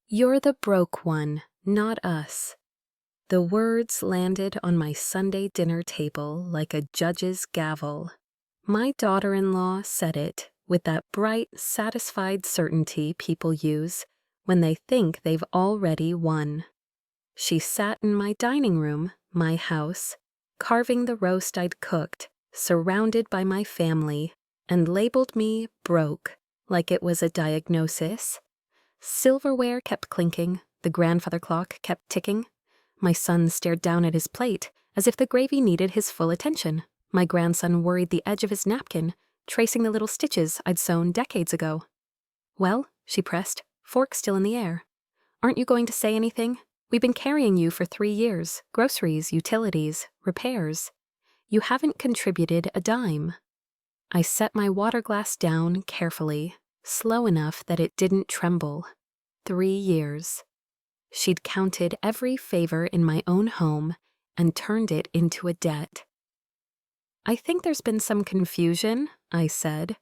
You're the broke one, not us. The words landed on my Sunday dinner table like a judge's gavel. My daughter-in-law said it with that bright, satisfied certainty people use when they think they've already won. She sat in my dining room, my house, carving the roast I'd cooked, surrounded by my family, and labeled me broke, like it was a diagnosis. Silverware kept clinking, the grandfather clock kept ticking. My son stared down at his plate, as if the gravy needed his full attention. My grandson worried the edge of his napkin, tracing the little stitches I'd sewn decades ago. "Well," she pressed, fork still in the air. "Aren't you going to say anything? We've been carrying you for 3 years, groceries, utilities, repairs. You haven't contributed a dime." I set my water glass down carefully, slow enough that it didn't tremble. 3 years. She'd counted every favor in my own home and turned it into a debt. "I think there's been some confusion," I said.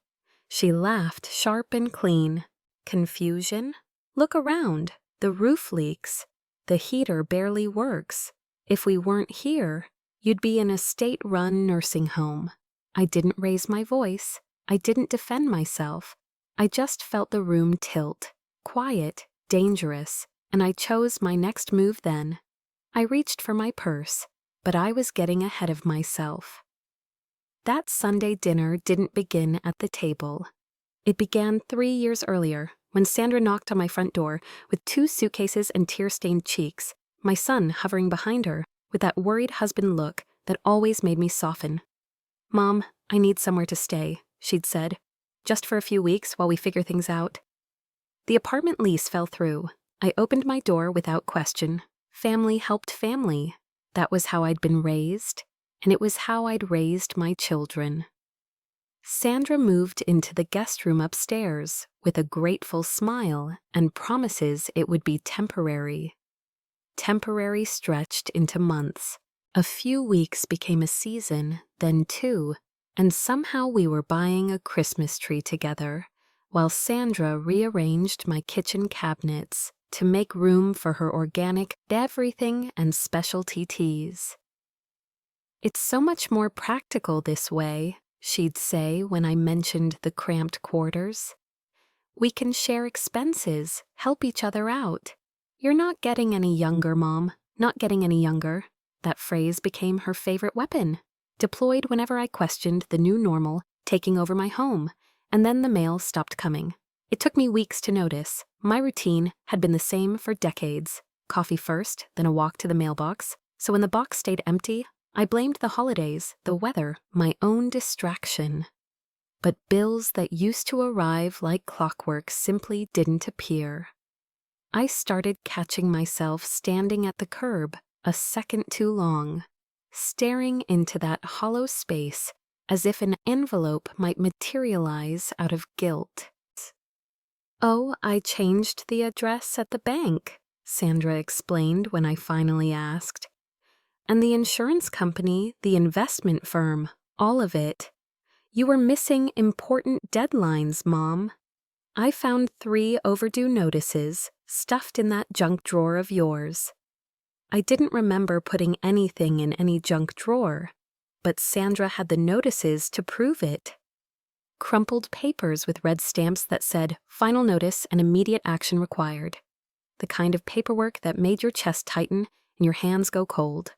She laughed sharp and clean. "Confusion? Look around. The roof leaks. The heater barely works. If we weren't here, you'd be in a state-run nursing home." I didn't raise my voice. I didn't defend myself. I just felt the room tilt. Quiet, dangerous, and I chose my next move then. I reached for my purse, but I was getting ahead of myself. That Sunday dinner didn't begin at the table. It began 3 years earlier, when Sandra knocked on my front door with 2 suitcases and tear-stained cheeks, my son hovering behind her with that worried husband look that always made me soften. "Mom, I need somewhere to stay," she'd said, "just for a few weeks while we figure things out." The apartment lease fell through. I opened my door without question. Family helped family. That was how I'd been raised, and it was how I'd raised my children. Sandra moved into the guest room upstairs with a grateful smile and promises it would be temporary. Temporary stretched into months. A few weeks became a season, then 2, and somehow we were buying a Christmas tree together, while Sandra rearranged my kitchen cabinets to make room for her organic everything and specialty teas. "It's so much more practical this way," she'd say when I mentioned the cramped quarters. "We can share expenses, help each other out. You're not getting any younger, Mom, not getting any younger." That phrase became her favorite weapon, deployed whenever I questioned the new normal taking over my home, and then the mail stopped coming. It took me weeks to notice. My routine had been the same for decades. Coffee first, then a walk to the mailbox. So when the box stayed empty, I blamed the holidays, the weather, my own distraction. But bills that used to arrive like clockwork simply didn't appear. I started catching myself standing at the curb a second too long, staring into that hollow space as if an envelope might materialize out of guilt. "Oh, I changed the address at the bank," Sandra explained when I finally asked. "And the insurance company, the investment firm, all of it. You were missing important deadlines, Mom. I found 3 overdue notices stuffed in that junk drawer of yours." I didn't remember putting anything in any junk drawer, but Sandra had the notices to prove it. Crumpled papers with red stamps that said, "Final notice and immediate action required." The kind of paperwork that made your chest tighten and your hands go cold.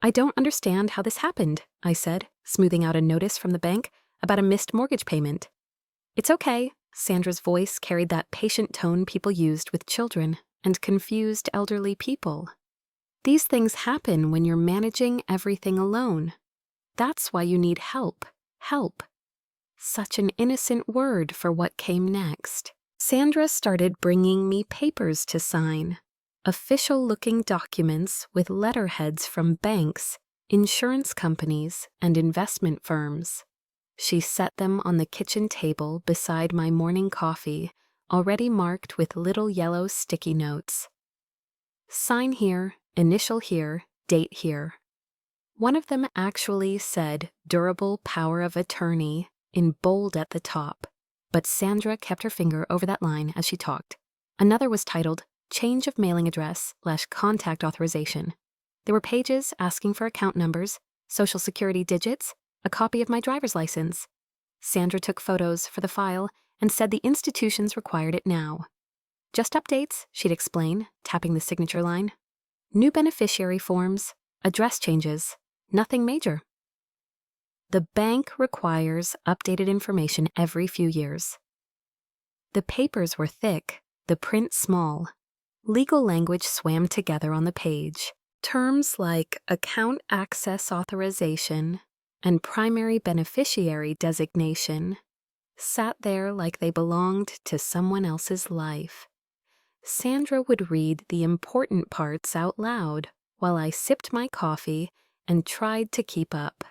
"I don't understand how this happened," I said, smoothing out a notice from the bank about a missed mortgage payment. "It's okay." Sandra's voice carried that patient tone people used with children and confused elderly people. "These things happen when you're managing everything alone. That's why you need help. Help." Such an innocent word for what came next. Sandra started bringing me papers to sign. Official-looking documents with letterheads from banks, insurance companies, and investment firms. She set them on the kitchen table beside my morning coffee, already marked with little yellow sticky notes. "Sign here, initial here, date here." One of them actually said "durable power of attorney" in bold at the top, but Sandra kept her finger over that line as she talked. Another was titled change of mailing address/contact authorization. There were pages asking for account numbers, social security digits, a copy of my driver's license. Sandra took photos for the file and said the institutions required it now. Just updates, she'd explain, tapping the signature line. New beneficiary forms, address changes, nothing major. The bank requires updated information every few years. The papers were thick, the print small. Legal language swam together on the page. Terms like account access authorization and primary beneficiary designation sat there like they belonged to someone else's life. Sandra would read the important parts out loud while I sipped my coffee and tried to keep up.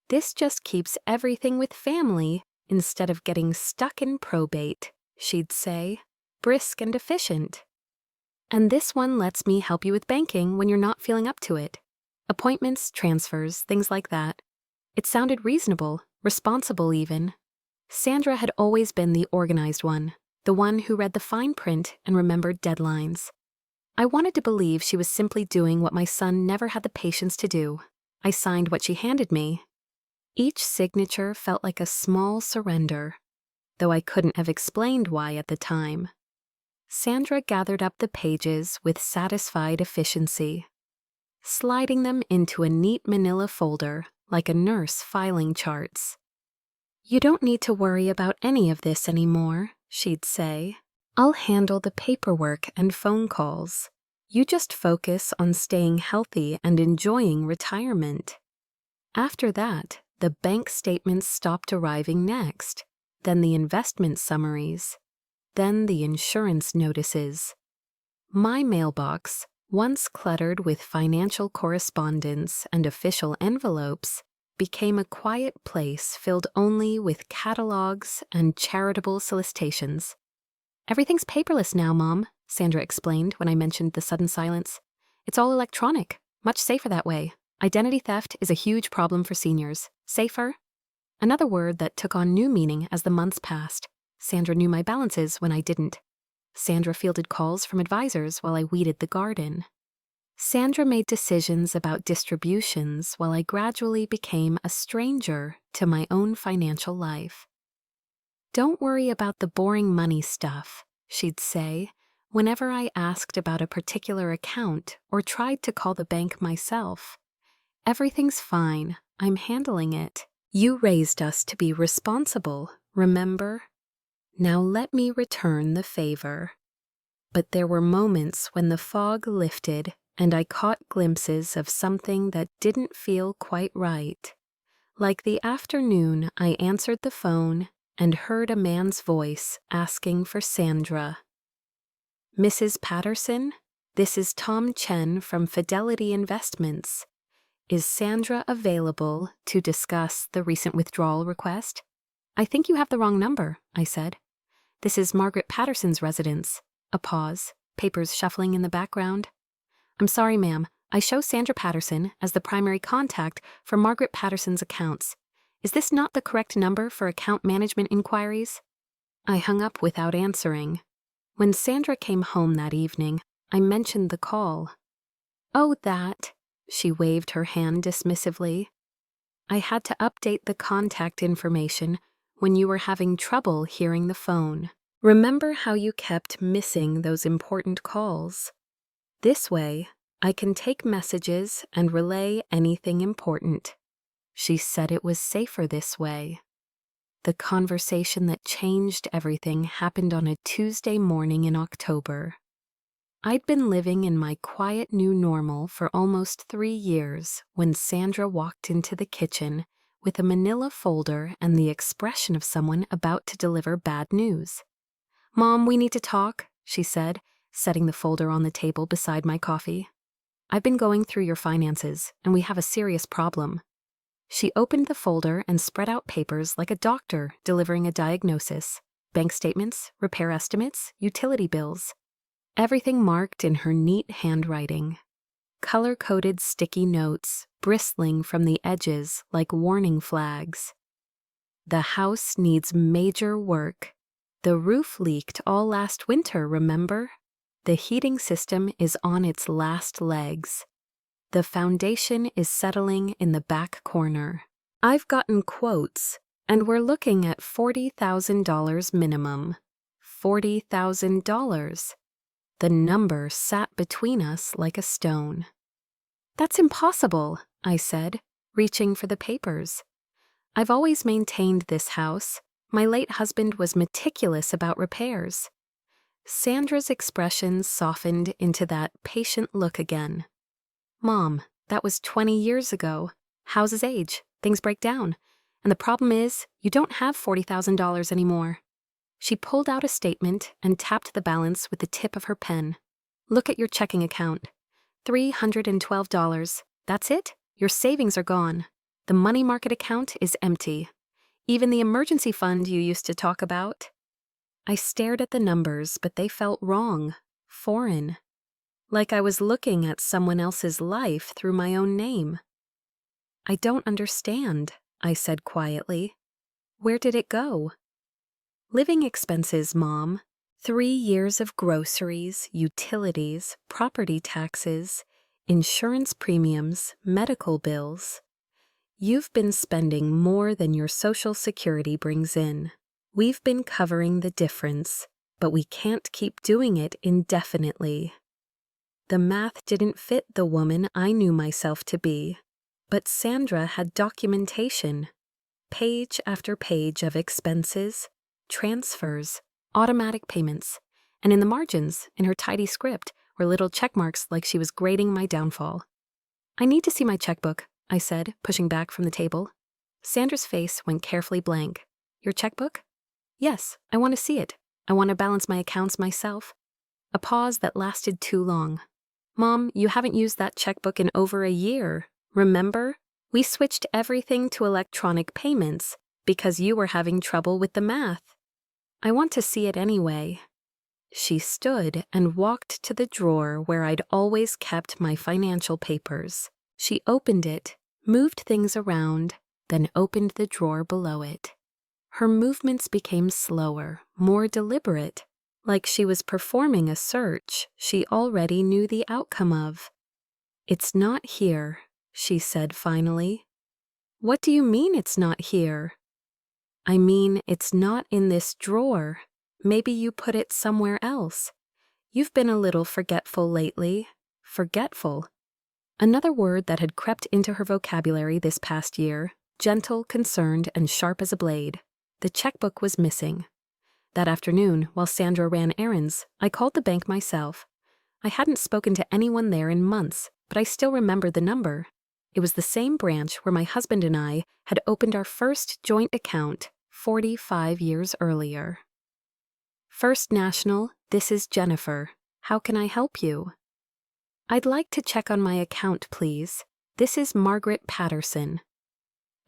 This just keeps everything with family instead of getting stuck in probate, she'd say, brisk and efficient. And this one lets me help you with banking when you're not feeling up to it. Appointments, transfers, things like that. It sounded reasonable, responsible even. Sandra had always been the organized one, the one who read the fine print and remembered deadlines. I wanted to believe she was simply doing what my son never had the patience to do. I signed what she handed me. Each signature felt like a small surrender, though I couldn't have explained why at the time. Sandra gathered up the pages with satisfied efficiency, sliding them into a neat manila folder like a nurse filing charts. You don't need to worry about any of this anymore, she'd say. I'll handle the paperwork and phone calls. You just focus on staying healthy and enjoying retirement. After that, the bank statements stopped arriving next, then the investment summaries, then the insurance notices. My mailbox, once cluttered with financial correspondence and official envelopes, became a quiet place filled only with catalogs and charitable solicitations. Everything's paperless now, Mom, Sandra explained when I mentioned the sudden silence. It's all electronic, much safer that way. Identity theft is a huge problem for seniors. Safer? Another word that took on new meaning as the months passed. Sandra knew my balances when I didn't. Sandra fielded calls from advisors while I weeded the garden. Sandra made decisions about distributions while I gradually became a stranger to my own financial life. Don't worry about the boring money stuff, she'd say, whenever I asked about a particular account or tried to call the bank myself. Everything's fine. I'm handling it. You raised us to be responsible, remember? Now let me return the favor. But there were moments when the fog lifted and I caught glimpses of something that didn't feel quite right. Like the afternoon I answered the phone and heard a man's voice asking for Sandra. Mrs. Patterson, this is Tom Chen from Fidelity Investments. Is Sandra available to discuss the recent withdrawal request? I think you have the wrong number, I said. This is Margaret Patterson's residence. A pause, papers shuffling in the background. I'm sorry, ma'am. I show Sandra Patterson as the primary contact for Margaret Patterson's accounts. Is this not the correct number for account management inquiries? I hung up without answering. When Sandra came home that evening, I mentioned the call. Oh, that. She waved her hand dismissively. I had to update the contact information when you were having trouble hearing the phone. Remember how you kept missing those important calls? This way, I can take messages and relay anything important. She said it was safer this way. The conversation that changed everything happened on a Tuesday morning in October. I'd been living in my quiet new normal for almost 3 years when Sandra walked into the kitchen with a manila folder and the expression of someone about to deliver bad news. Mom, we need to talk, she said, setting the folder on the table beside my coffee. I've been going through your finances, and we have a serious problem. She opened the folder and spread out papers like a doctor delivering a diagnosis. Bank statements, repair estimates, utility bills. Everything marked in her neat handwriting. Color-coded sticky notes bristling from the edges like warning flags. The house needs major work. The roof leaked all last winter, remember? The heating system is on its last legs. The foundation is settling in the back corner. I've gotten quotes, and we're looking at $40,000 minimum. $40,000. The number sat between us like a stone. That's impossible, I said, reaching for the papers. I've always maintained this house. My late husband was meticulous about repairs. Sandra's expression softened into that patient look again. Mom, that was 20 years ago. Houses age, things break down. And the problem is, you don't have $40,000 anymore. She pulled out a statement and tapped the balance with the tip of her pen. Look at your checking account. $312. That's it? Your savings are gone. The money market account is empty. Even the emergency fund you used to talk about. I stared at the numbers, but they felt wrong, foreign. Like I was looking at someone else's life through my own name. I don't understand, I said quietly. Where did it go? Living expenses, Mom. 3 years of groceries, utilities, property taxes, insurance premiums, medical bills. You've been spending more than your Social Security brings in. We've been covering the difference, but we can't keep doing it indefinitely. The math didn't fit the woman I knew myself to be, but Sandra had documentation. Page after page of expenses, transfers, automatic payments, and in the margins, in her tidy script, were little check marks like she was grading my downfall. I need to see my checkbook, I said, pushing back from the table. Sandra's face went carefully blank. Your checkbook? Yes, I want to see it. I want to balance my accounts myself. A pause that lasted too long. Mom, you haven't used that checkbook in over a year. Remember? We switched everything to electronic payments because you were having trouble with the math. I want to see it anyway. She stood and walked to the drawer where I'd always kept my financial papers. She opened it, moved things around, then opened the drawer below it. Her movements became slower, more deliberate, like she was performing a search she already knew the outcome of. It's not here, she said finally. What do you mean it's not here? I mean, it's not in this drawer. Maybe you put it somewhere else. You've been a little forgetful lately. Forgetful. Another word that had crept into her vocabulary this past year, gentle, concerned, and sharp as a blade. The checkbook was missing. That afternoon, while Sandra ran errands, I called the bank myself. I hadn't spoken to anyone there in months, but I still remembered the number. It was the same branch where my husband and I had opened our first joint account 45 years earlier. First National, this is Jennifer. How can I help you? I'd like to check on my account, please. This is Margaret Patterson.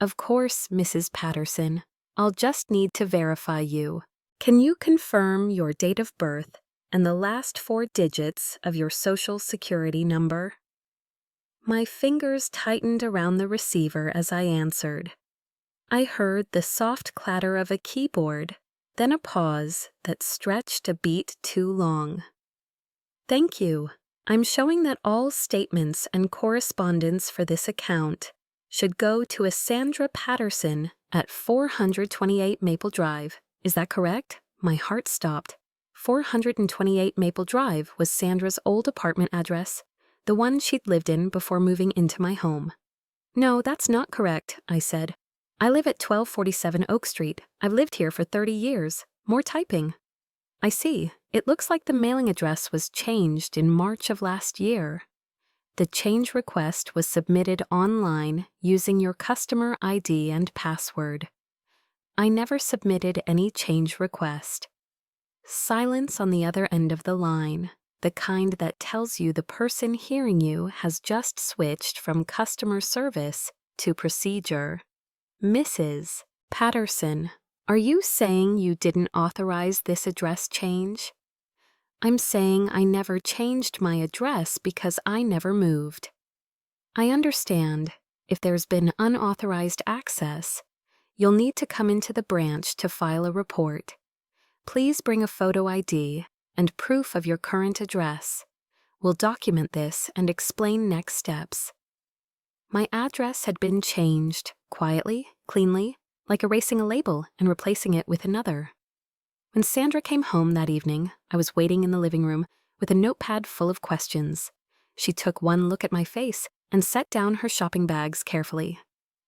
Of course, Mrs. Patterson. I'll just need to verify you. Can you confirm your date of birth and the last 4 digits of your Social Security number? My fingers tightened around the receiver as I answered. I heard the soft clatter of a keyboard, then a pause that stretched a beat too long. Thank you. I'm showing that all statements and correspondence for this account should go to a Sandra Patterson at 428 Maple Drive. Is that correct? My heart stopped. 428 Maple Drive was Sandra's old apartment address, the one she'd lived in before moving into my home. No, that's not correct, I said. I live at 1247 Oak Street. I've lived here for 30 years. More typing. I see. It looks like the mailing address was changed in March of last year. The change request was submitted online using your customer ID and password. I never submitted any change request. Silence on the other end of the line, the kind that tells you the person hearing you has just switched from customer service to procedure. Mrs. Patterson, are you saying you didn't authorize this address change? I'm saying I never changed my address because I never moved. I understand. If there's been unauthorized access, you'll need to come into the branch to file a report. Please bring a photo ID and proof of your current address. We'll document this and explain next steps. My address had been changed, quietly, cleanly, like erasing a label and replacing it with another. When Sandra came home that evening, I was waiting in the living room with a notepad full of questions. She took one look at my face and set down her shopping bags carefully.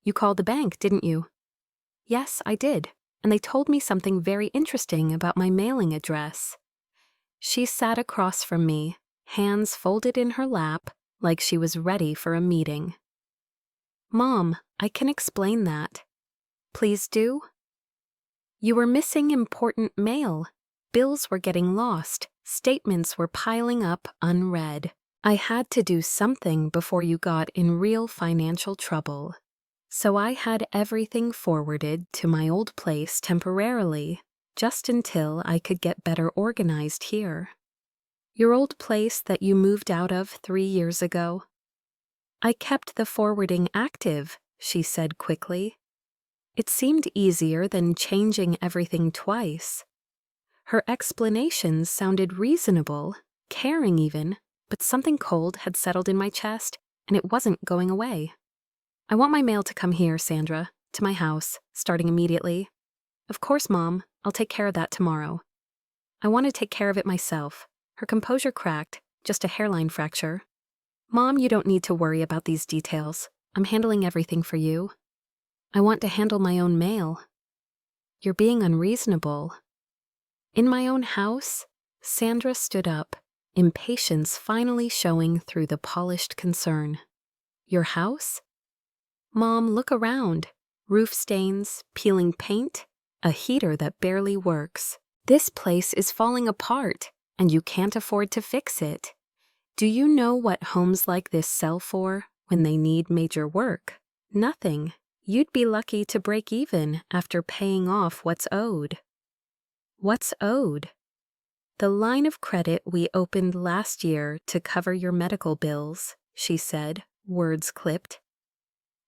"You called the bank, didn't you?" "Yes, I did, and they told me something very interesting about my mailing address." She sat across from me, hands folded in her lap, like she was ready for a meeting. "Mom, I can explain that." "Please do." "You were missing important mail. Bills were getting lost. Statements were piling up unread. I had to do something before you got in real financial trouble. So I had everything forwarded to my old place temporarily, just until I could get better organized here." "Your old place that you moved out of 3 years ago?" "I kept the forwarding active," she said quickly. It seemed easier than changing everything twice. Her explanations sounded reasonable, caring even, but something cold had settled in my chest, and it wasn't going away. "I want my mail to come here, Sandra, to my house, starting immediately." "Of course, Mom. I'll take care of that tomorrow." I want to take care of it myself. Her composure cracked, just a hairline fracture. "Mom, you don't need to worry about these details. I'm handling everything for you." "I want to handle my own mail." "You're being unreasonable." In my own house, Sandra stood up, impatience finally showing through the polished concern. "Your house?" "Mom, look around. Roof stains, peeling paint, a heater that barely works. This place is falling apart, and you can't afford to fix it. Do you know what homes like this sell for when they need major work? Nothing. You'd be lucky to break even after paying off what's owed." "What's owed?" "The line of credit we opened last year to cover your medical bills," she said, words clipped.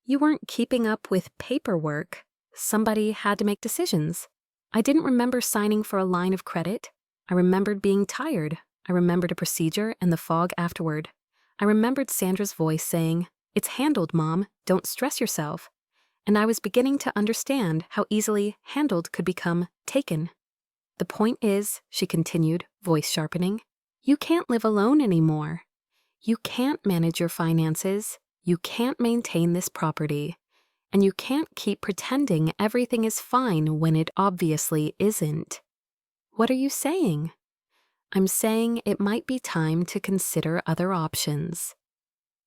"You weren't keeping up with paperwork. Somebody had to make decisions. I didn't remember signing for a line of credit. I remembered being tired. I remembered a procedure and the fog afterward. I remembered Sandra's voice saying, 'It's handled, Mom. Don't stress yourself.' And I was beginning to understand how easily handled could become taken. The point is," she continued, voice sharpening, "you can't live alone anymore. You can't manage your finances. You can't maintain this property. And you can't keep pretending everything is fine when it obviously isn't." "What are you saying?" "I'm saying it might be time to consider other options.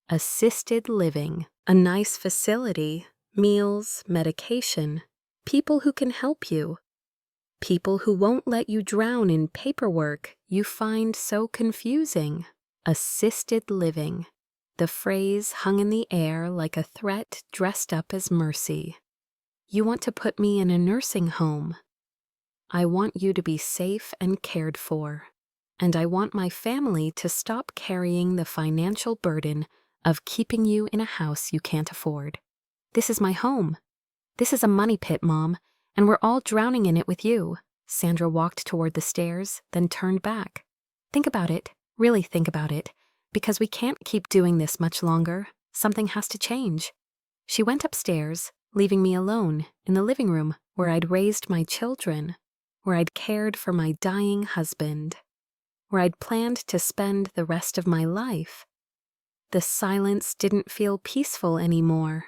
Assisted living, a nice facility, meals, medication, people who can help you. People who won't let you drown in paperwork you find so confusing. Assisted living." The phrase hung in the air like a threat dressed up as mercy. "You want to put me in a nursing home?" "I want you to be safe and cared for. And I want my family to stop carrying the financial burden of keeping you in a house you can't afford. This is my home. This is a money pit, Mom, and we're all drowning in it with you." Sandra walked toward the stairs, then turned back. "Think about it. Really think about it. Because we can't keep doing this much longer. Something has to change." She went upstairs, leaving me alone in the living room where I'd raised my children, where I'd cared for my dying husband, where I'd planned to spend the rest of my life. The silence didn't feel peaceful anymore.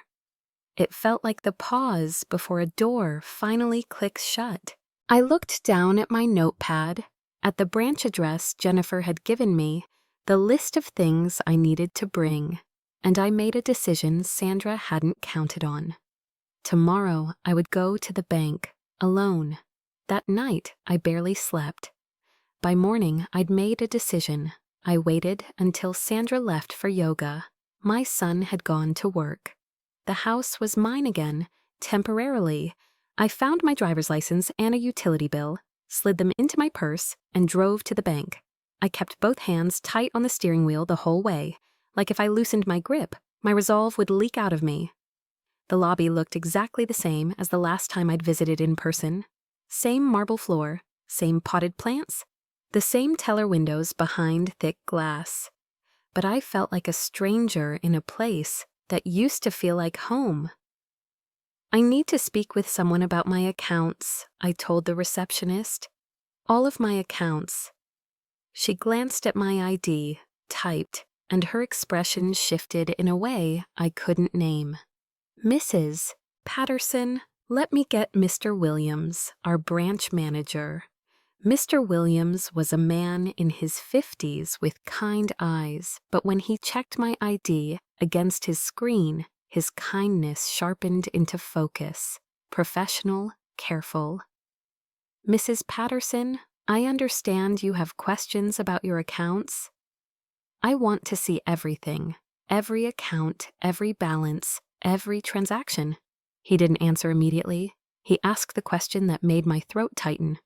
It felt like the pause before a door finally clicks shut. I looked down at my notepad, at the branch address Jennifer had given me, the list of things I needed to bring, and I made a decision Sandra hadn't counted on. Tomorrow I would go to the bank, alone. That night I barely slept. By morning I'd made a decision. I waited until Sandra left for yoga. My son had gone to work. The house was mine again, temporarily. I found my driver's license and a utility bill, slid them into my purse, and drove to the bank. I kept both hands tight on the steering wheel the whole way, like if I loosened my grip, my resolve would leak out of me. The lobby looked exactly the same as the last time I'd visited in person. Same marble floor, same potted plants. The same teller windows behind thick glass. But I felt like a stranger in a place that used to feel like home. I need to speak with someone about my accounts, I told the receptionist. All of my accounts. She glanced at my ID, typed, and her expression shifted in a way I couldn't name. Mrs. Patterson, let me get Mr. Williams, our branch manager. Mr. Williams was a man in his 50s with kind eyes, but when he checked my ID against his screen, his kindness sharpened into focus. Professional, careful. Mrs. Patterson, I understand you have questions about your accounts. I want to see everything, every account, every balance, every transaction. He didn't answer immediately. He asked the question that made my throat tighten.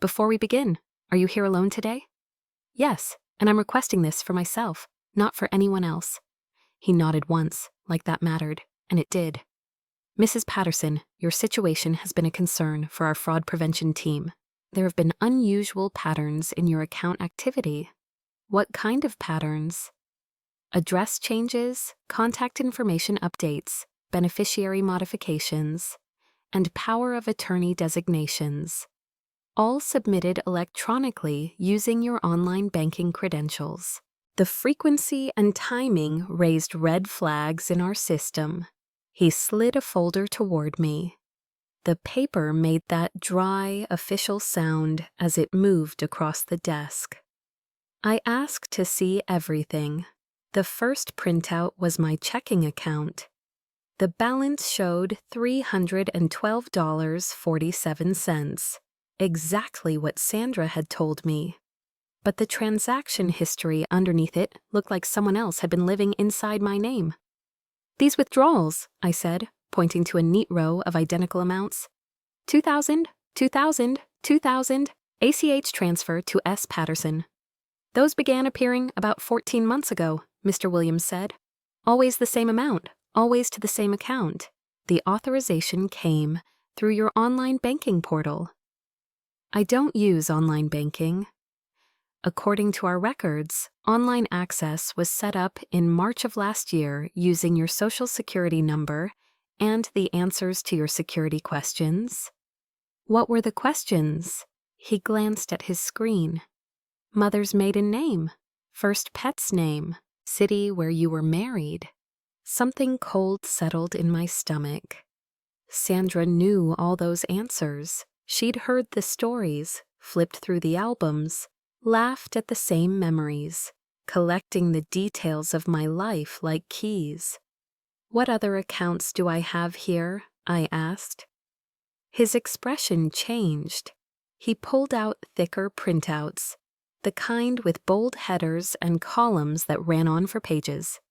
Before we begin, are you here alone today? Yes, and I'm requesting this for myself, not for anyone else. He nodded once, like that mattered, and it did. Mrs. Patterson, your situation has been a concern for our fraud prevention team. There have been unusual patterns in your account activity. What kind of patterns? Address changes, contact information updates, beneficiary modifications, and power of attorney designations. All submitted electronically using your online banking credentials. The frequency and timing raised red flags in our system. He slid a folder toward me. The paper made that dry, official sound as it moved across the desk. I asked to see everything. The first printout was my checking account. The balance showed $312.47, exactly what Sandra had told me. But the transaction history underneath it looked like someone else had been living inside my name. These withdrawals, I said, pointing to a neat row of identical amounts. 2,000, 2,000, 2,000, ACH transfer to S. Patterson. Those began appearing about 14 months ago, Mr. Williams said. Always the same amount, always to the same account. The authorization came through your online banking portal. I don't use online banking. According to our records, online access was set up in March of last year using your Social Security number and the answers to your security questions. What were the questions? He glanced at his screen. Mother's maiden name, first pet's name, city where you were married. Something cold settled in my stomach. Sandra knew all those answers. She'd heard the stories, flipped through the albums, laughed at the same memories, collecting the details of my life like keys. What other accounts do I have here? I asked. His expression changed. He pulled out thicker printouts, the kind with bold headers and columns that ran on for pages.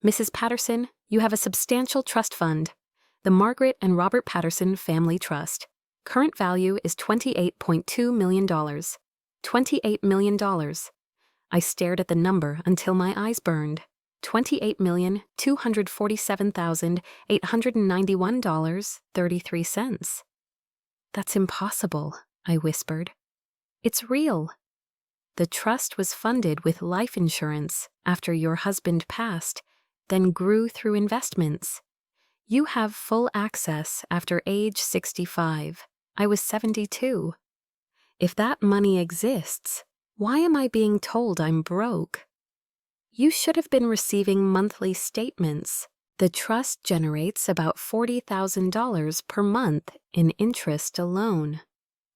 Mrs. Patterson, you have a substantial trust fund, the Margaret and Robert Patterson Family Trust. Current value is $28.2 million. $28 million. I stared at the number until my eyes burned. $28,247,891.33. That's impossible, I whispered. It's real. The trust was funded with life insurance after your husband passed, then grew through investments. You have full access after age 65. I was 72. If that money exists, why am I being told I'm broke? You should have been receiving monthly statements. The trust generates about $40,000 per month in interest alone.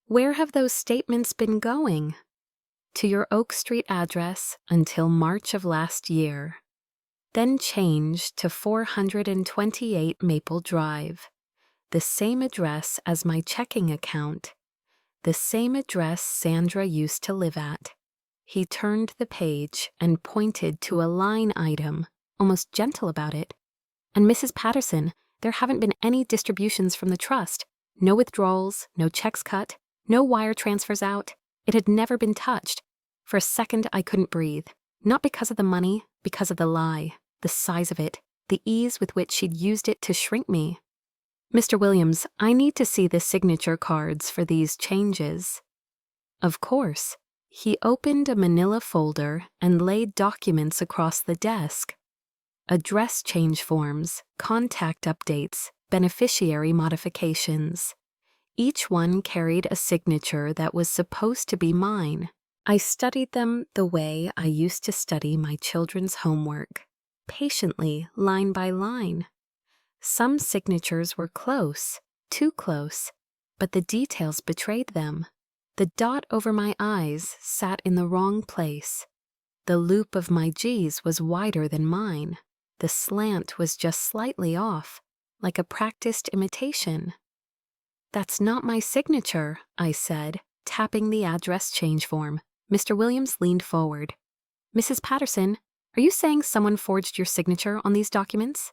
Where have those statements been going? To your Oak Street address until March of last year. Then changed to 428 Maple Drive. The same address as my checking account. The same address Sandra used to live at. He turned the page and pointed to a line item, almost gentle about it. And Mrs. Patterson, there haven't been any distributions from the trust. No withdrawals, no checks cut, no wire transfers out. It had never been touched. For a second, I couldn't breathe. Not because of the money, because of the lie, the size of it, the ease with which she'd used it to shrink me. Mr. Williams, I need to see the signature cards for these changes. Of course. He opened a manila folder and laid documents across the desk. Address change forms, contact updates, beneficiary modifications. Each one carried a signature that was supposed to be mine. I studied them the way I used to study my children's homework, patiently, line by line. Some signatures were close, too close, but the details betrayed them. The dot over my I's sat in the wrong place. The loop of my G's was wider than mine. The slant was just slightly off, like a practiced imitation. "That's not my signature," I said, tapping the address change form. Mr. Williams leaned forward. "Mrs. Patterson, are you saying someone forged your signature on these documents?"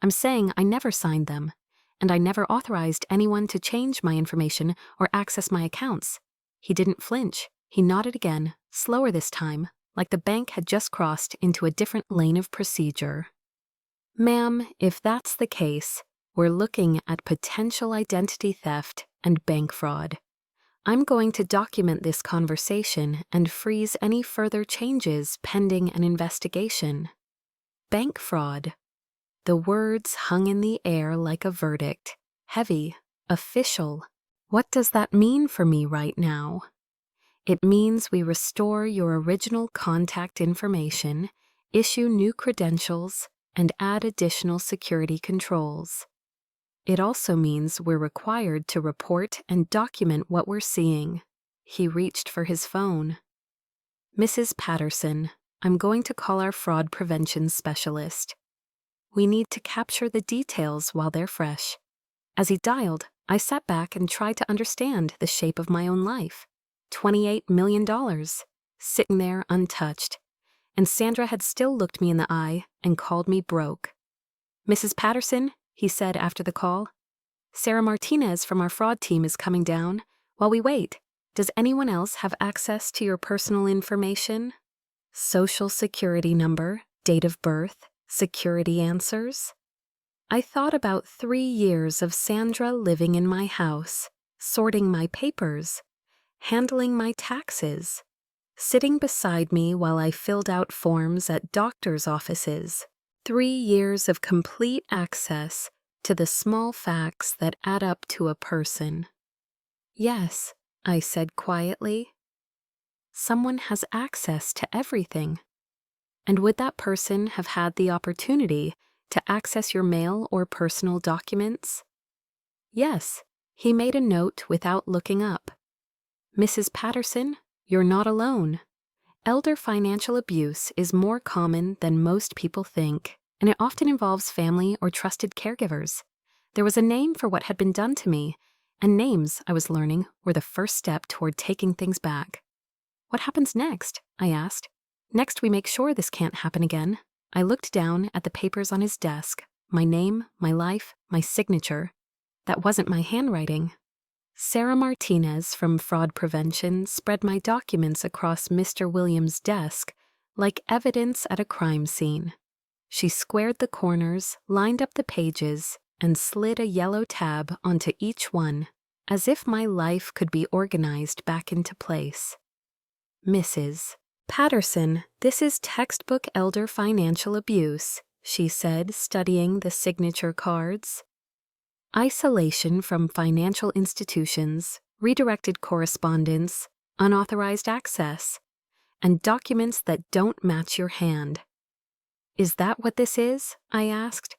"I'm saying I never signed them, and I never authorized anyone to change my information or access my accounts." He didn't flinch. He nodded again, slower this time, like the bank had just crossed into a different lane of procedure. "Ma'am, if that's the case, we're looking at potential identity theft and bank fraud. I'm going to document this conversation and freeze any further changes pending an investigation." Bank fraud. The words hung in the air like a verdict, heavy, official. What does that mean for me right now? It means we restore your original contact information, issue new credentials, and add additional security controls. It also means we're required to report and document what we're seeing. He reached for his phone. "Mrs. Patterson, I'm going to call our fraud prevention specialist. We need to capture the details while they're fresh." As he dialed, I sat back and tried to understand the shape of my own life. $28 million, sitting there untouched. And Sandra had still looked me in the eye and called me broke. "Mrs. Patterson," he said after the call, "Sarah Martinez from our fraud team is coming down. While we wait, does anyone else have access to your personal information? Social security number, date of birth, security answers?" I thought about 3 years of Sandra living in my house, sorting my papers, handling my taxes, sitting beside me while I filled out forms at doctors' offices. 3 years of complete access to the small facts that add up to a person. "Yes," I said quietly. "Someone has access to everything." "And would that person have had the opportunity to access your mail or personal documents?" "Yes." He made a note without looking up. "Mrs. Patterson, you're not alone. Elder financial abuse is more common than most people think, and it often involves family or trusted caregivers. There was a name for what had been done to me, and names, I was learning, were the first step toward taking things back." "What happens next?" I asked. "Next, we make sure this can't happen again." I looked down at the papers on his desk, my name, my life, my signature. That wasn't my handwriting. Sarah Martinez from Fraud Prevention spread my documents across Mr. Williams' desk like evidence at a crime scene. She squared the corners, lined up the pages, and slid a yellow tab onto each one, as if my life could be organized back into place. "Mrs. Patterson, this is textbook elder financial abuse," she said, studying the signature cards. "Isolation from financial institutions, redirected correspondence, unauthorized access, and documents that don't match your hand." "Is that what this is?" I asked.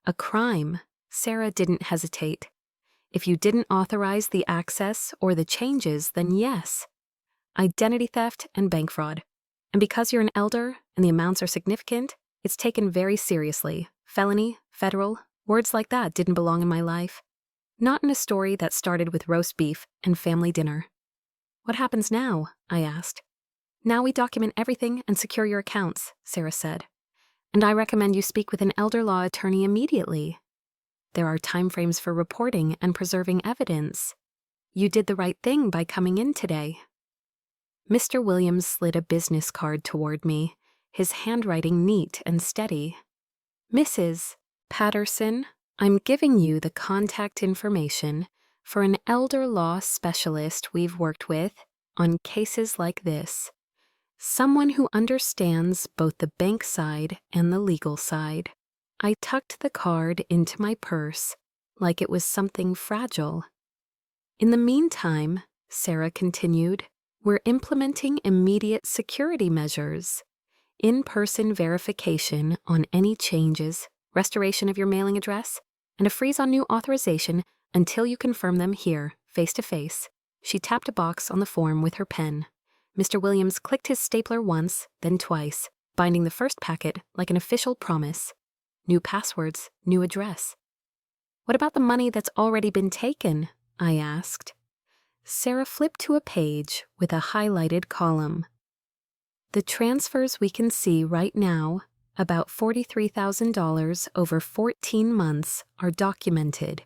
"A crime." Sarah didn't hesitate. "If you didn't authorize the access or the changes, then yes. Identity theft and bank fraud. And because you're an elder and the amounts are significant, it's taken very seriously. Felony, federal, words like that didn't belong in my life. Not in a story that started with roast beef and family dinner." "What happens now?" I asked. "Now we document everything and secure your accounts," Sarah said. "And I recommend you speak with an elder law attorney immediately. There are timeframes for reporting and preserving evidence. You did the right thing by coming in today." Mr. Williams slid a business card toward me, his handwriting neat and steady. "Mrs. Patterson, I'm giving you the contact information for an elder law specialist we've worked with on cases like this. Someone who understands both the bank side and the legal side. I tucked the card into my purse like it was something fragile. In the meantime, Sarah continued, we're implementing immediate security measures. In-person verification on any changes, restoration of your mailing address, and a freeze on new authorization until you confirm them here, face-to-face. She tapped a box on the form with her pen. Mr. Williams clicked his stapler once, then twice, binding the first packet like an official promise. New passwords, new address. What about the money that's already been taken? I asked. Sarah flipped to a page with a highlighted column. The transfers we can see right now, about $43,000 over 14 months, are documented.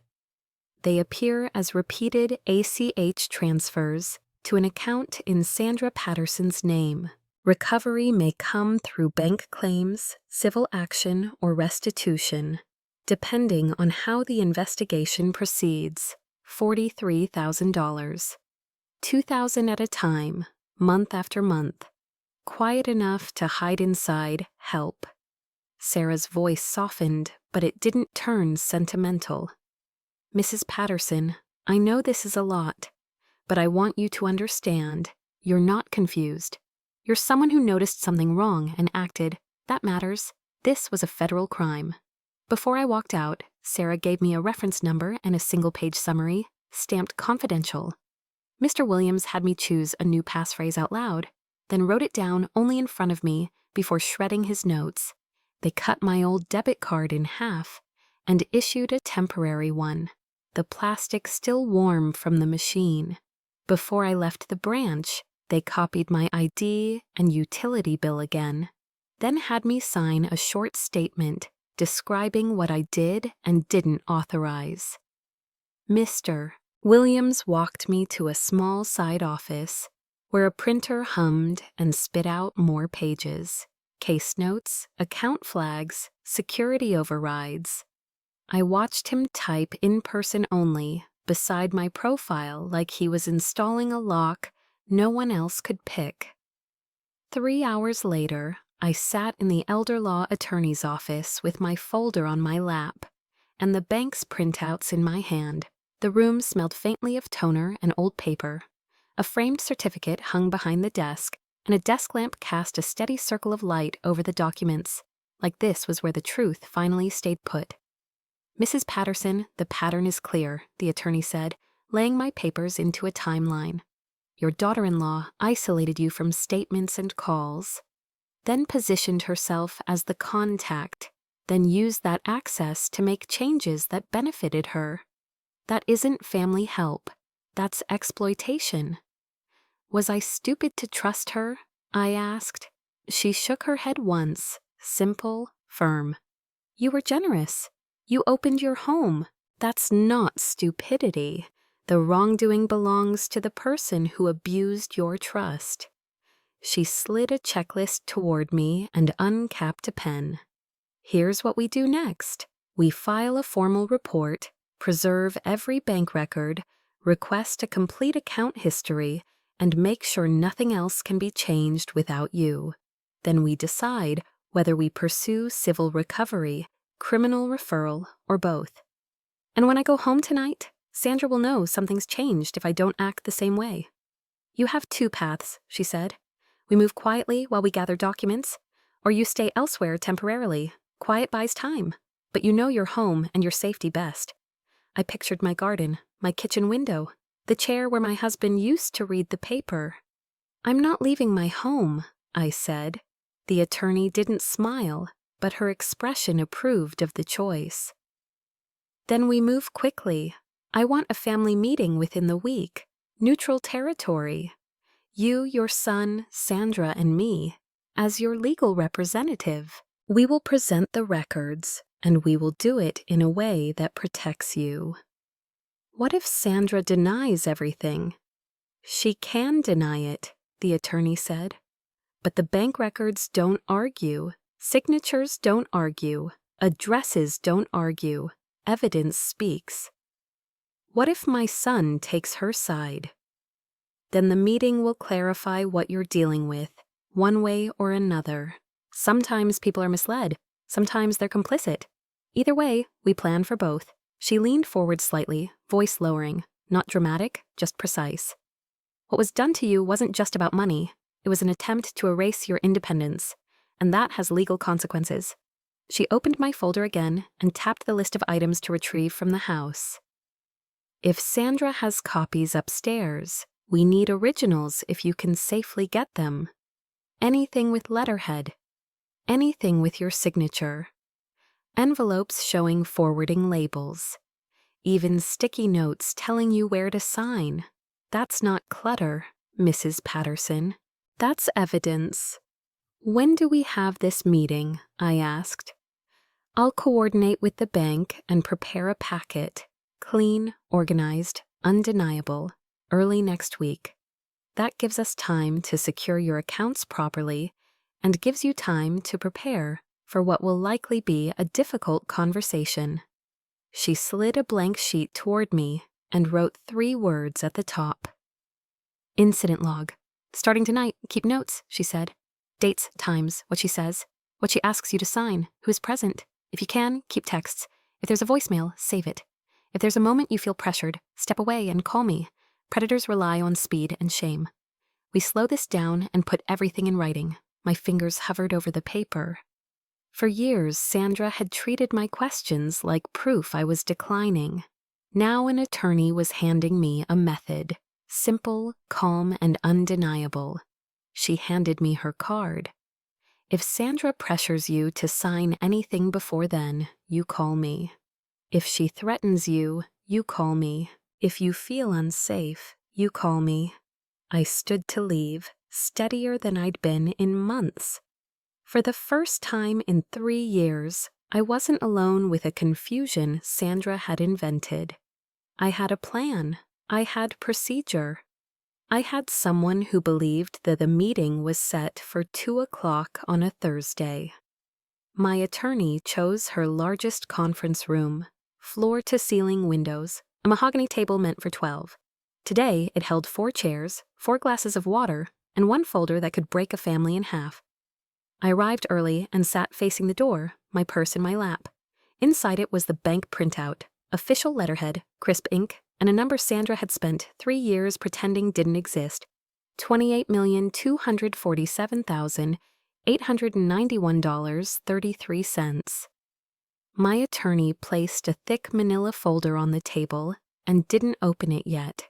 They appear as repeated ACH transfers to an account in Sandra Patterson's name. Recovery may come through bank claims, civil action, or restitution, depending on how the investigation proceeds. $43,000. $2,000 at a time, month after month. Quiet enough to hide inside help. Sarah's voice softened, but it didn't turn sentimental. Mrs. Patterson, I know this is a lot, but I want you to understand, you're not confused. You're someone who noticed something wrong and acted. That matters. This was a federal crime. Before I walked out, Sarah gave me a reference number and a single-page summary, stamped confidential. Mr. Williams had me choose a new passphrase out loud, then wrote it down only in front of me before shredding his notes. They cut my old debit card in half and issued a temporary one, the plastic still warm from the machine. Before I left the branch, they copied my ID and utility bill again, then had me sign a short statement describing what I did and didn't authorize. Mr. Williams walked me to a small side office where a printer hummed and spit out more pages. Case notes, account flags, security overrides. I watched him type in person only beside my profile like he was installing a lock no one else could pick. 3 hours later, I sat in the elder law attorney's office with my folder on my lap and the bank's printouts in my hand. The room smelled faintly of toner and old paper. A framed certificate hung behind the desk, and a desk lamp cast a steady circle of light over the documents, like this was where the truth finally stayed put. Mrs. Patterson, the pattern is clear, the attorney said, laying my papers into a timeline. Your daughter-in-law isolated you from statements and calls, then positioned herself as the contact, then used that access to make changes that benefited her. That isn't family help. That's exploitation. Was I stupid to trust her? I asked. She shook her head once, simple, firm. You were generous. You opened your home. That's not stupidity. The wrongdoing belongs to the person who abused your trust. She slid a checklist toward me and uncapped a pen. Here's what we do next. We file a formal report, preserve every bank record, request a complete account history, and make sure nothing else can be changed without you. Then we decide whether we pursue civil recovery, criminal referral, or both. And when I go home tonight, Sandra will know something's changed if I don't act the same way. You have 2 paths, she said. We move quietly while we gather documents, or you stay elsewhere temporarily. Quiet buys time, but you know your home and your safety best. I pictured my garden, my kitchen window, the chair where my husband used to read the paper. I'm not leaving my home, I said. The attorney didn't smile, but her expression approved of the choice. Then we move quickly. I want a family meeting within the week. Neutral territory. You, your son, Sandra, and me, as your legal representative. We will present the records, and we will do it in a way that protects you. What if Sandra denies everything? She can deny it, the attorney said. But the bank records don't argue. Signatures don't argue. Addresses don't argue. Evidence speaks. What if my son takes her side? Then the meeting will clarify what you're dealing with, one way or another. Sometimes people are misled. Sometimes they're complicit. Either way, we plan for both. She leaned forward slightly, voice lowering, not dramatic, just precise. What was done to you wasn't just about money. It was an attempt to erase your independence, and that has legal consequences. She opened my folder again and tapped the list of items to retrieve from the house. If Sandra has copies upstairs, we need originals if you can safely get them. Anything with letterhead. Anything with your signature. Envelopes showing forwarding labels. Even sticky notes telling you where to sign. That's not clutter, Mrs. Patterson. That's evidence. When do we have this meeting? I asked. I'll coordinate with the bank and prepare a packet. Clean, organized, undeniable, early next week. That gives us time to secure your accounts properly and gives you time to prepare for what will likely be a difficult conversation. She slid a blank sheet toward me and wrote 3 words at the top. Incident log. Starting tonight, keep notes, she said. Dates, times, what she says, what she asks you to sign, who is present. If you can, keep texts. If there's a voicemail, save it. If there's a moment you feel pressured, step away and call me. Predators rely on speed and shame. We slow this down and put everything in writing. My fingers hovered over the paper. For years, Sandra had treated my questions like proof I was declining. Now an attorney was handing me a method. Simple, calm, and undeniable. She handed me her card. If Sandra pressures you to sign anything before then, you call me. If she threatens you, you call me. If you feel unsafe, you call me. I stood to leave, steadier than I'd been in months. For the first time in 3 years, I wasn't alone with a confusion Sandra had invented. I had a plan. I had procedure. I had someone who believed that the meeting was set for 2 o'clock on a Thursday. My attorney chose her largest conference room, floor-to-ceiling windows, a mahogany table meant for 12. Today, it held 4 chairs, 4 glasses of water, and 1 folder that could break a family in half. I arrived early and sat facing the door, my purse in my lap. Inside it was the bank printout, official letterhead, crisp ink, and a number Sandra had spent 3 years pretending didn't exist. $28,247,891.33. My attorney placed a thick manila folder on the table and didn't open it yet.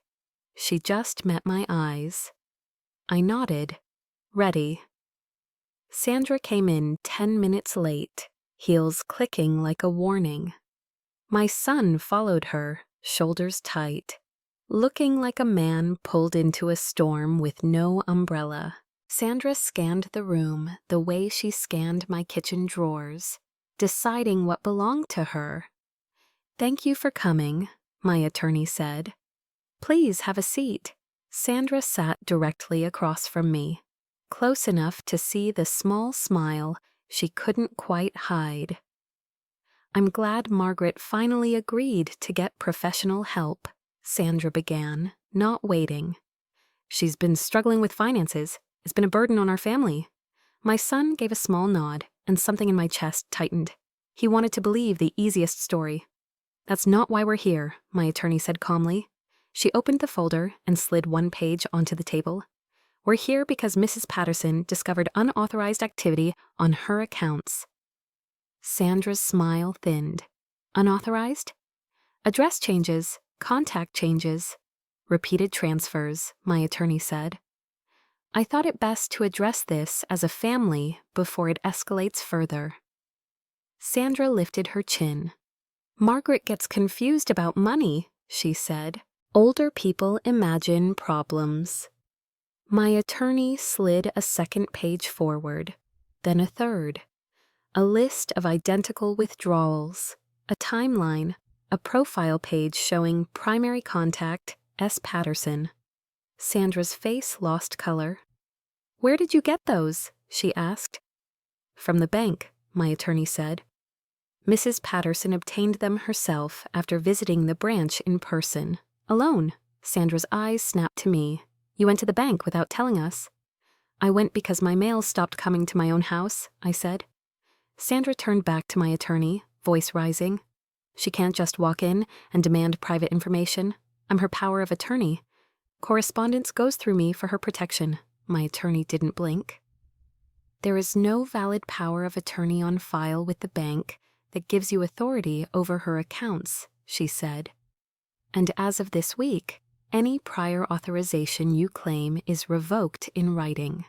She just met my eyes. I nodded. Ready. Sandra came in 10 minutes late, heels clicking like a warning. My son followed her, shoulders tight, looking like a man pulled into a storm with no umbrella. Sandra scanned the room the way she scanned my kitchen drawers, deciding what belonged to her. "Thank you for coming," my attorney said. "Please have a seat." Sandra sat directly across from me, close enough to see the small smile she couldn't quite hide. "I'm glad Margaret finally agreed to get professional help," Sandra began, not waiting. "She's been struggling with finances. It's been a burden on our family." My son gave a small nod, and something in my chest tightened. He wanted to believe the easiest story. "That's not why we're here," my attorney said calmly. She opened the folder and slid 1 page onto the table. "We're here because Mrs. Patterson discovered unauthorized activity on her accounts." Sandra's smile thinned. "Unauthorized?" "Address changes, contact changes, repeated transfers," my attorney said. "I thought it best to address this as a family before it escalates further." Sandra lifted her chin. "Margaret gets confused about money," she said. "Older people imagine problems." My attorney slid a 2nd page forward, then a 3rd. A list of identical withdrawals, a timeline, a profile page showing primary contact S. Patterson. Sandra's face lost color. "Where did you get those?" she asked. "From the bank," my attorney said. Mrs. Patterson obtained them herself after visiting the branch in person. Alone. Sandra's eyes snapped to me. You went to the bank without telling us. I went because my mail stopped coming to my own house, I said. Sandra turned back to my attorney, voice rising. She can't just walk in and demand private information. I'm her power of attorney. Correspondence goes through me for her protection. My attorney didn't blink. There is no valid power of attorney on file with the bank that gives you authority over her accounts, she said. And as of this week, any prior authorization you claim is revoked in writing.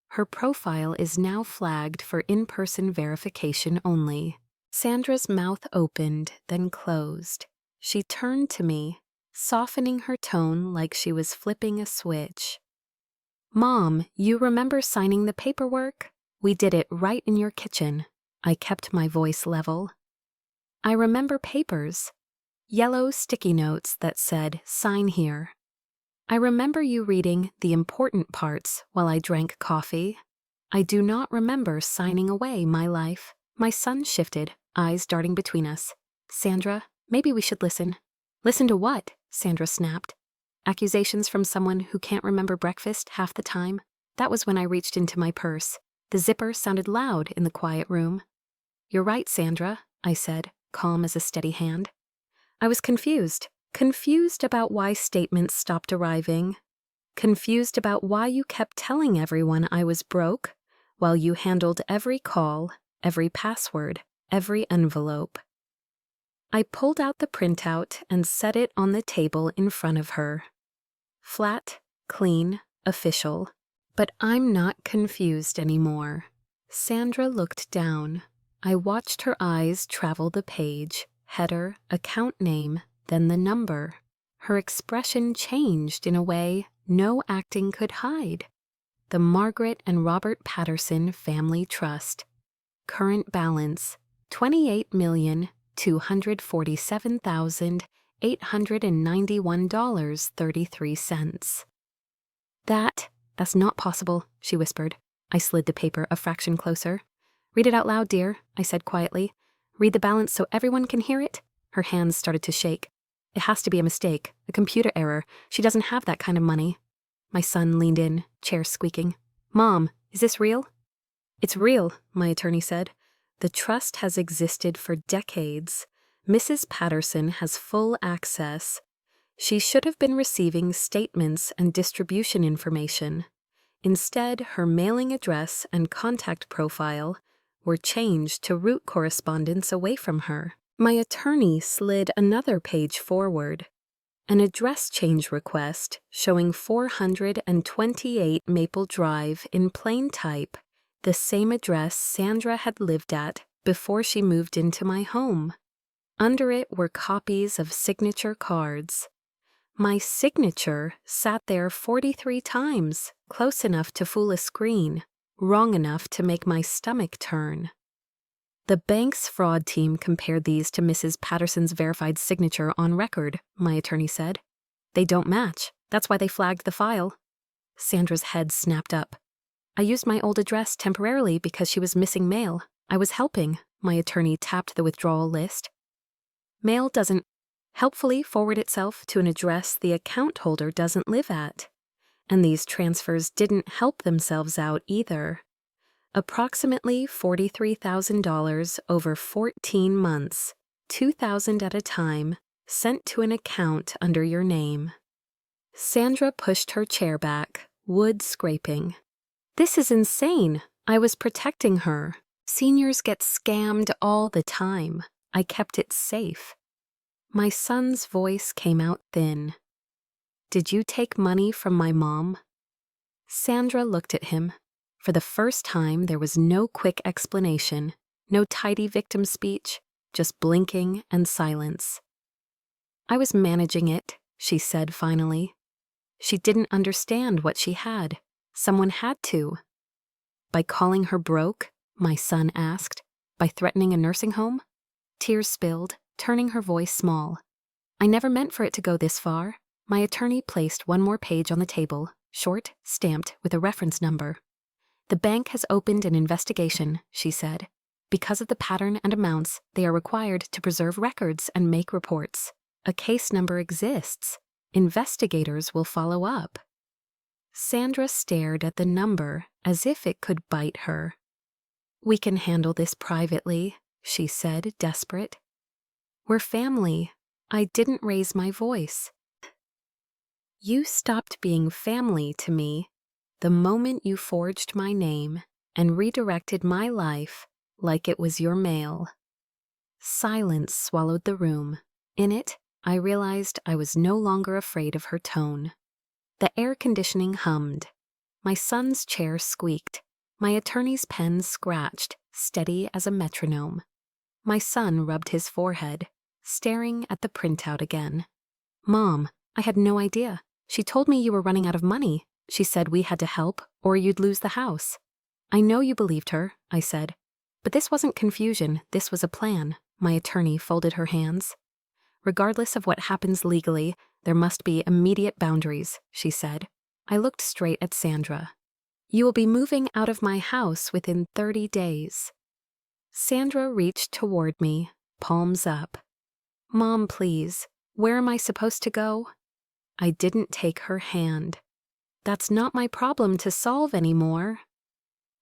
Her profile is now flagged for in-person verification only. Sandra's mouth opened, then closed. She turned to me, softening her tone like she was flipping a switch. Mom, you remember signing the paperwork? We did it right in your kitchen. I kept my voice level. I remember papers. Yellow sticky notes that said, "Sign here." I remember you reading the important parts while I drank coffee. I do not remember signing away my life. My son shifted, eyes darting between us. Sandra, maybe we should listen. Listen to what? Sandra snapped. Accusations from someone who can't remember breakfast half the time. That was when I reached into my purse. The zipper sounded loud in the quiet room. You're right, Sandra, I said, calm as a steady hand. I was confused about why statements stopped arriving, confused about why you kept telling everyone I was broke, while you handled every call, every password, every envelope. I pulled out the printout and set it on the table in front of her. Flat, clean, official. But I'm not confused anymore. Sandra looked down. I watched her eyes travel the page, header, account name, then the number. Her expression changed in a way no acting could hide. The Margaret and Robert Patterson Family Trust. Current balance, $28,247,891.33. That's not possible, she whispered. I slid the paper a fraction closer. Read it out loud, dear, I said quietly. Read the balance so everyone can hear it. Her hands started to shake. It has to be a mistake, a computer error. She doesn't have that kind of money. My son leaned in, chair squeaking. Mom, is this real? It's real, my attorney said. The trust has existed for decades. Mrs. Patterson has full access. She should have been receiving statements and distribution information. Instead, her mailing address and contact profile were changed to route correspondence away from her. My attorney slid another page forward. An address change request showing 428 Maple Drive in plain type, the same address Sandra had lived at before she moved into my home. Under it were copies of signature cards. My signature sat there 43 times, close enough to fool a screen, wrong enough to make my stomach turn. The bank's fraud team compared these to Mrs. Patterson's verified signature on record, my attorney said. They don't match. That's why they flagged the file. Sandra's head snapped up. I used my old address temporarily because she was missing mail. I was helping. My attorney tapped the withdrawal list. Mail doesn't helpfully forward itself to an address the account holder doesn't live at. And these transfers didn't help themselves out either. Approximately $43,000 over 14 months, $2,000 at a time, sent to an account under your name. Sandra pushed her chair back, wood scraping. This is insane. I was protecting her. Seniors get scammed all the time. I kept it safe. My son's voice came out thin. Did you take money from my mom? Sandra looked at him. For the first time, there was no quick explanation, no tidy victim speech, just blinking and silence. I was managing it, she said finally. She didn't understand what she had. Someone had to. By calling her broke? My son asked. By threatening a nursing home? Tears spilled, turning her voice small. I never meant for it to go this far. My attorney placed one more page on the table, short, stamped with a reference number. The bank has opened an investigation, she said. Because of the pattern and amounts, they are required to preserve records and make reports. A case number exists. Investigators will follow up. Sandra stared at the number as if it could bite her. "We can handle this privately," she said, desperate. "We're family. I didn't raise my voice." "You stopped being family to me the moment you forged my name and redirected my life like it was your mail." Silence swallowed the room. In it, I realized I was no longer afraid of her tone. The air conditioning hummed. My son's chair squeaked. My attorney's pen scratched, steady as a metronome. My son rubbed his forehead, staring at the printout again. "Mom, I had no idea. She told me you were running out of money. She said we had to help or you'd lose the house." "I know you believed her," I said. "But this wasn't confusion, this was a plan." My attorney folded her hands. "Regardless of what happens legally, there must be immediate boundaries," she said. I looked straight at Sandra. "You will be moving out of my house within 30 days. Sandra reached toward me, palms up. "Mom, please, where am I supposed to go?" I didn't take her hand. "That's not my problem to solve anymore."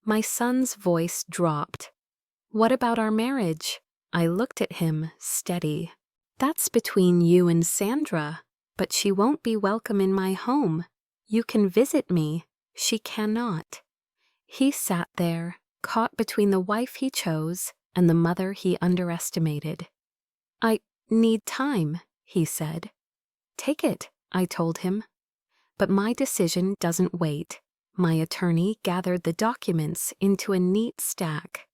My son's voice dropped. "What about our marriage?" I looked at him, steady. "That's between you and Sandra, but she won't be welcome in my home. You can visit me. She cannot." He sat there, caught between the wife he chose and the mother he underestimated. "I need time," he said. "Take it," I told him. But my decision doesn't wait. My attorney gathered the documents into a neat stack.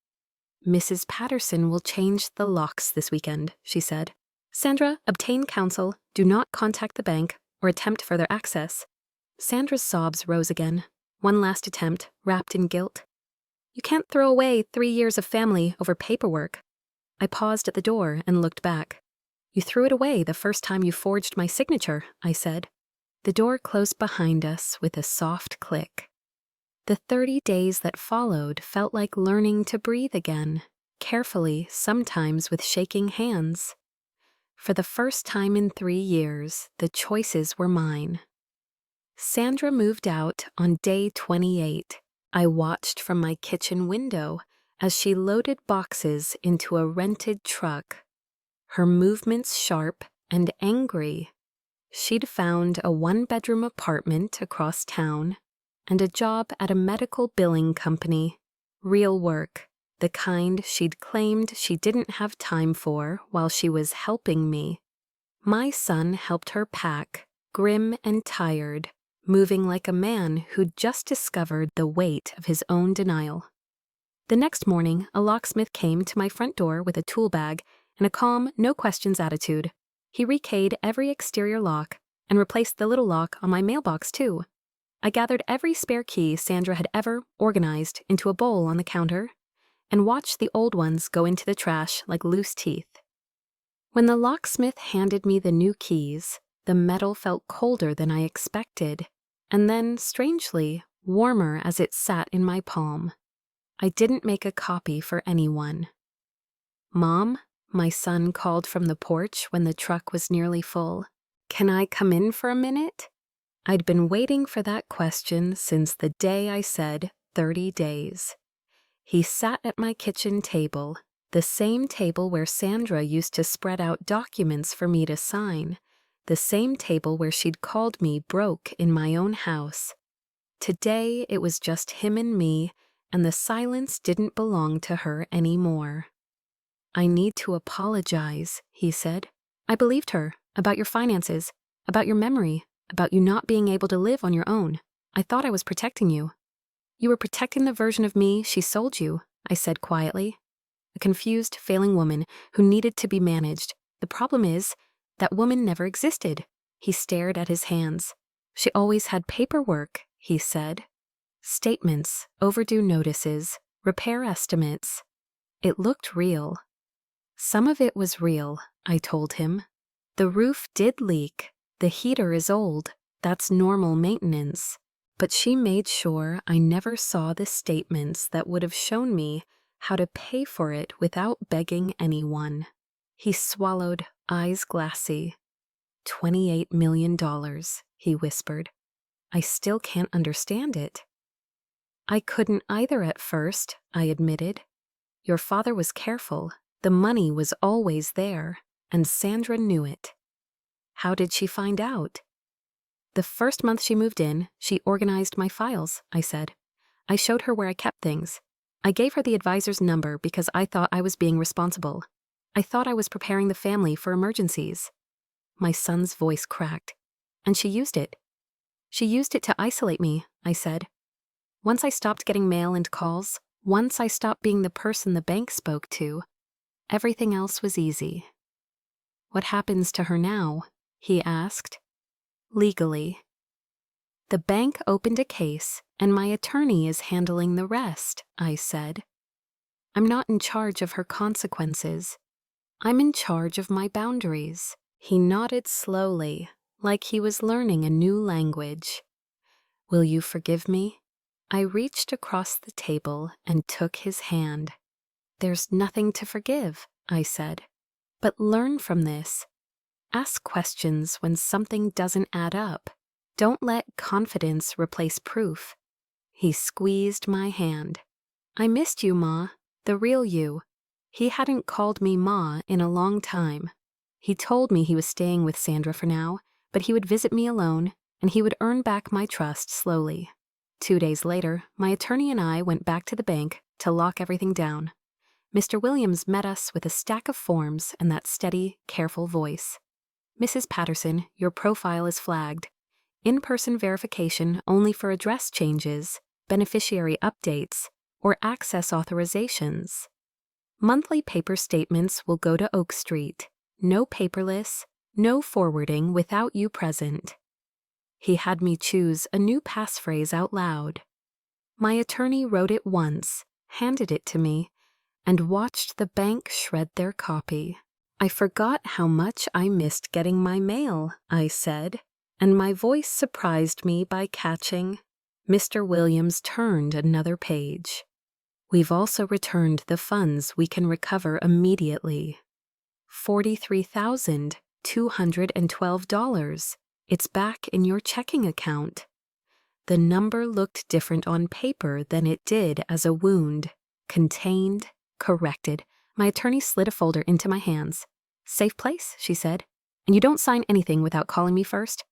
"Mrs. Patterson will change the locks this weekend," she said. "Sandra, obtain counsel, do not contact the bank, or attempt further access." Sandra's sobs rose again. One last attempt, wrapped in guilt. "You can't throw away 3 years of family over paperwork." I paused at the door and looked back. "You threw it away the first time you forged my signature," I said. The door closed behind us with a soft click. The 30 days that followed felt like learning to breathe again, carefully, sometimes with shaking hands. For the first time in 3 years, the choices were mine. Sandra moved out on day 28. I watched from my kitchen window as she loaded boxes into a rented truck. Her movements sharp and angry. She'd found a 1-bedroom apartment across town and a job at a medical billing company. Real work, the kind she'd claimed she didn't have time for while she was helping me. My son helped her pack, grim and tired, moving like a man who'd just discovered the weight of his own denial. The next morning, a locksmith came to my front door with a tool bag and a calm, no-questions attitude. He rekeyed every exterior lock and replaced the little lock on my mailbox, too. I gathered every spare key Sandra had ever organized into a bowl on the counter and watched the old ones go into the trash like loose teeth. When the locksmith handed me the new keys, the metal felt colder than I expected, and then, strangely, warmer as it sat in my palm. I didn't make a copy for anyone. "Mom," my son called from the porch when the truck was nearly full. "Can I come in for a minute?" I'd been waiting for that question since the day I said 30 days. He sat at my kitchen table, the same table where Sandra used to spread out documents for me to sign, the same table where she'd called me broke in my own house. Today it was just him and me, and the silence didn't belong to her anymore. "I need to apologize," he said. "I believed her, about your finances, about your memory, about you not being able to live on your own. I thought I was protecting you." "You were protecting the version of me she sold you," I said quietly. "A confused, failing woman who needed to be managed. The problem is, that woman never existed." He stared at his hands. "She always had paperwork," he said. "Statements, overdue notices, repair estimates." It looked real. Some of it was real, I told him. The roof did leak. The heater is old. That's normal maintenance. But she made sure I never saw the statements that would have shown me how to pay for it without begging anyone. He swallowed, eyes glassy. $28 million, he whispered. I still can't understand it. I couldn't either at first, I admitted. Your father was careful. The money was always there, and Sandra knew it. How did she find out? The first month she moved in, she organized my files, I said. I showed her where I kept things. I gave her the advisor's number because I thought I was being responsible. I thought I was preparing the family for emergencies. My son's voice cracked. And she used it. She used it to isolate me, I said. Once I stopped getting mail and calls, once I stopped being the person the bank spoke to, everything else was easy. What happens to her now? He asked. Legally. The bank opened a case, and my attorney is handling the rest, I said. I'm not in charge of her consequences. I'm in charge of my boundaries. He nodded slowly, like he was learning a new language. Will you forgive me? I reached across the table and took his hand. There's nothing to forgive, I said. But learn from this. Ask questions when something doesn't add up. Don't let confidence replace proof. He squeezed my hand. I missed you, Ma, the real you. He hadn't called me Ma in a long time. He told me he was staying with Sandra for now, but he would visit me alone, and he would earn back my trust slowly. 2 days later, my attorney and I went back to the bank to lock everything down. Mr. Williams met us with a stack of forms and that steady, careful voice. Mrs. Patterson, your profile is flagged. In-person verification only for address changes, beneficiary updates, or access authorizations. Monthly paper statements will go to Oak Street. No paperless, no forwarding without you present. He had me choose a new passphrase out loud. My attorney wrote it once, handed it to me, and watched the bank shred their copy. I forgot how much I missed getting my mail, I said, and my voice surprised me by catching. Mr. Williams turned another page. We've also returned the funds we can recover immediately. $43,212. It's back in your checking account. The number looked different on paper than it did as a wound. Contained, corrected. My attorney slid a folder into my hands. Safe place, she said. And you don't sign anything without calling me first.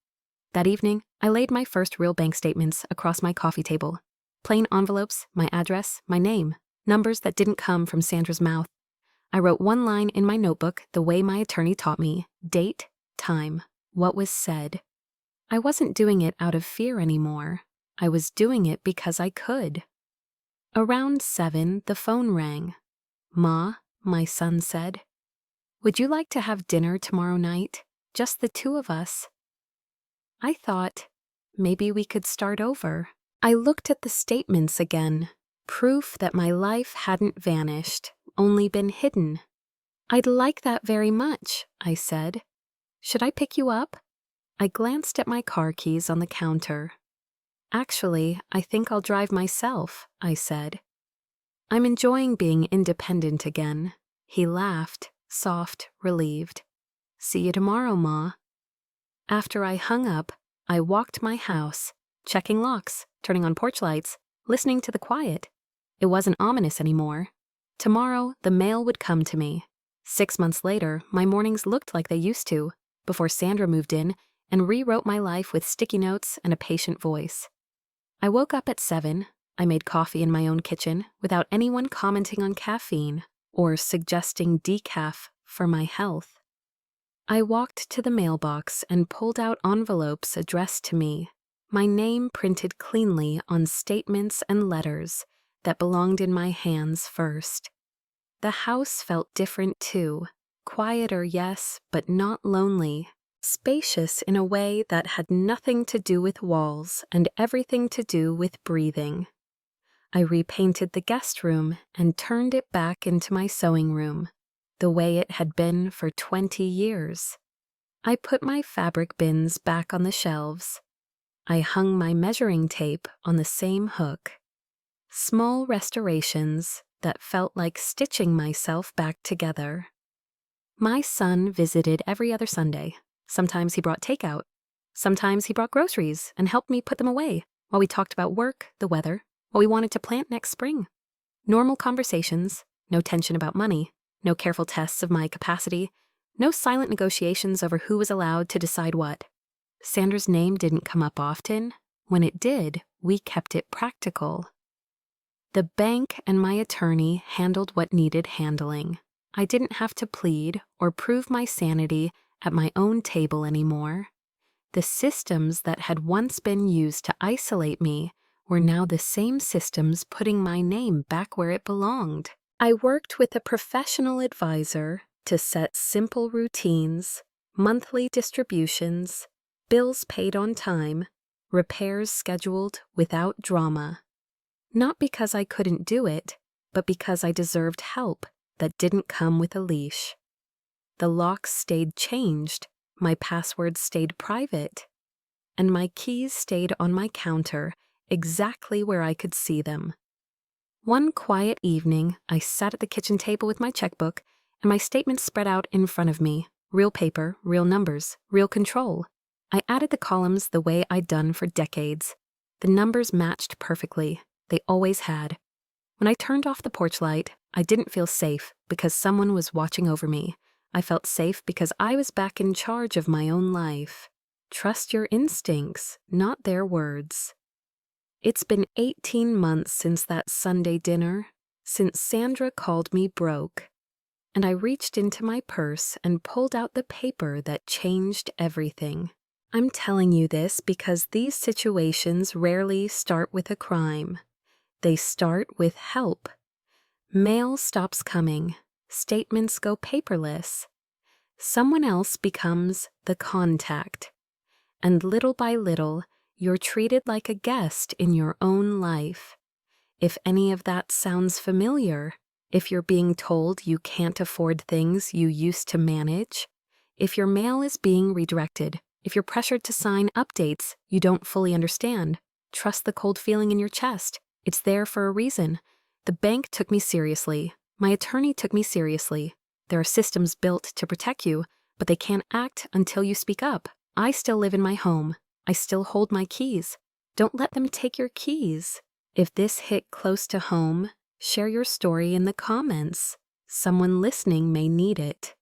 That evening, I laid my first real bank statements across my coffee table. Plain envelopes, my address, my name, numbers that didn't come from Sandra's mouth. I wrote one line in my notebook the way my attorney taught me. Date, time, what was said. I wasn't doing it out of fear anymore. I was doing it because I could. Around 7, the phone rang. Ma, my son said, would you like to have dinner tomorrow night? Just the two of us. I thought, maybe we could start over. I looked at the statements again, proof that my life hadn't vanished, only been hidden. I'd like that very much, I said. Should I pick you up? I glanced at my car keys on the counter. Actually, I think I'll drive myself, I said. I'm enjoying being independent again. He laughed, soft, relieved. See you tomorrow, Ma. After I hung up, I walked my house, checking locks, turning on porch lights, listening to the quiet. It wasn't ominous anymore. Tomorrow, the mail would come to me. 6 months later, my mornings looked like they used to, before Sandra moved in and rewrote my life with sticky notes and a patient voice. I woke up at 7. I made coffee in my own kitchen without anyone commenting on caffeine or suggesting decaf for my health. I walked to the mailbox and pulled out envelopes addressed to me, my name printed cleanly on statements and letters that belonged in my hands first. The house felt different too, quieter, yes, but not lonely, spacious in a way that had nothing to do with walls and everything to do with breathing. I repainted the guest room and turned it back into my sewing room, the way it had been for 20 years. I put my fabric bins back on the shelves. I hung my measuring tape on the same hook. Small restorations that felt like stitching myself back together. My son visited every other Sunday. Sometimes he brought takeout. Sometimes he brought groceries and helped me put them away while we talked about work, the weather, what we wanted to plant next spring. Normal conversations, no tension about money, no careful tests of my capacity, no silent negotiations over who was allowed to decide what. Sandra's name didn't come up often. When it did, we kept it practical. The bank and my attorney handled what needed handling. I didn't have to plead or prove my sanity at my own table anymore. The systems that had once been used to isolate me were now the same systems putting my name back where it belonged. I worked with a professional advisor to set simple routines, monthly distributions, bills paid on time, repairs scheduled without drama. Not because I couldn't do it, but because I deserved help that didn't come with a leash. The locks stayed changed, my passwords stayed private, and my keys stayed on my counter exactly where I could see them. One quiet evening, I sat at the kitchen table with my checkbook and my statements spread out in front of me. Real paper, real numbers, real control. I added the columns the way I'd done for decades. The numbers matched perfectly. They always had. When I turned off the porch light, I didn't feel safe because someone was watching over me. I felt safe because I was back in charge of my own life. Trust your instincts, not their words. It's been 18 months since that Sunday dinner, since Sandra called me broke, and I reached into my purse and pulled out the paper that changed everything. I'm telling you this because these situations rarely start with a crime. They start with help. Mail stops coming. Statements go paperless. Someone else becomes the contact. And little by little, you're treated like a guest in your own life. If any of that sounds familiar, if you're being told you can't afford things you used to manage, if your mail is being redirected, if you're pressured to sign updates you don't fully understand, trust the cold feeling in your chest. It's there for a reason. The bank took me seriously. My attorney took me seriously. There are systems built to protect you, but they can't act until you speak up. I still live in my home. I still hold my keys. Don't let them take your keys. If this hit close to home, share your story in the comments. Someone listening may need it.